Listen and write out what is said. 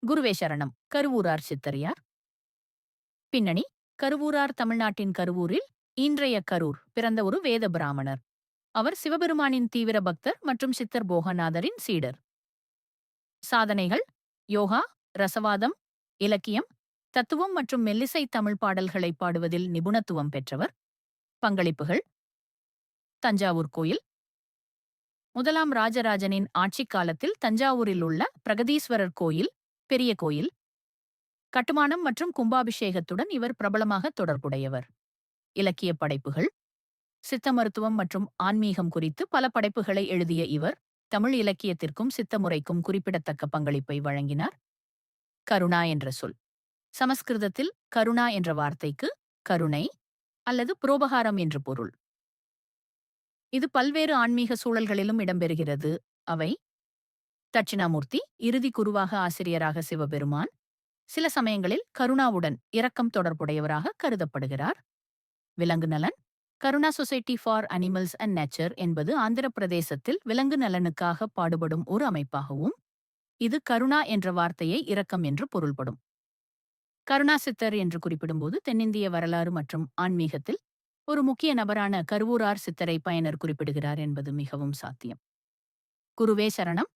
குருவே சரணம். கருவூரார் சித்தரியார். பின்னணி: கருவூரார் தமிழ்நாட்டின் கருவூரில், இன்றைய கரூர், பிறந்த ஒரு வேத பிராமணர். அவர் சிவபெருமானின் தீவிர பக்தர் மற்றும் சித்தர் போகநாதரின் சீடர். சாதனைகள்: யோகா, ரசவாதம், இலக்கியம், தத்துவம் மற்றும் மெல்லிசை தமிழ் பாடல்களை பாடுவதில் நிபுணத்துவம் பெற்றவர். பங்களிப்புகள்: தஞ்சாவூர் கோயில். முதலாம் ராஜராஜனின் ஆட்சிக் காலத்தில் தஞ்சாவூரில் உள்ள பிரகதீஸ்வரர் கோயில் பெரிய கோயில். கட்டுமானம் மற்றும் கும்பாபிஷேகத்துடன் இவர் பிரபலமாக தொடர்புடையவர். இலக்கிய படைப்புகள்: சித்த மருத்துவம் மற்றும் ஆன்மீகம் குறித்து பல படைப்புகளை எழுதிய இவர் தமிழ் இலக்கியத்திற்கும் சித்த முறைக்கும் குறிப்பிடத்தக்க பங்களிப்பை வழங்கினார். கருணா என்ற சொல். சமஸ்கிருதத்தில் கருணா என்ற வார்த்தைக்கு கருணை அல்லது புரோபகாரம் என்று பொருள். இது பல்வேறு ஆன்மீக சூழல்களிலும் இடம்பெறுகிறது. அவை: தட்சிணாமூர்த்தி, இறுதி குருவாக ஆசிரியராக சிவபெருமான். சில சமயங்களில் கருணாவுடன் இரக்கம் தொடர்புடையவராக கருதப்படுகிறார். விலங்கு நலன். Karuna society for animals and nature என்பது ஆந்திர பிரதேசத்தில் விலங்கு நலனுக்காக பாடுபடும் ஒரு அமைப்பாகவும், இது கருணா என்ற வார்த்தையை இரக்கம் என்று பொருள்படும். கருணா சித்தர் என்று குறிப்பிடும்போது தென்னிந்திய வரலாறு மற்றும் ஆன்மீகத்தில் ஒரு முக்கிய நபரான கருவூரார் சித்தரை பயனர் குறிப்பிடுகிறார் என்பது மிகவும் சாத்தியம். குருவே சரணம்.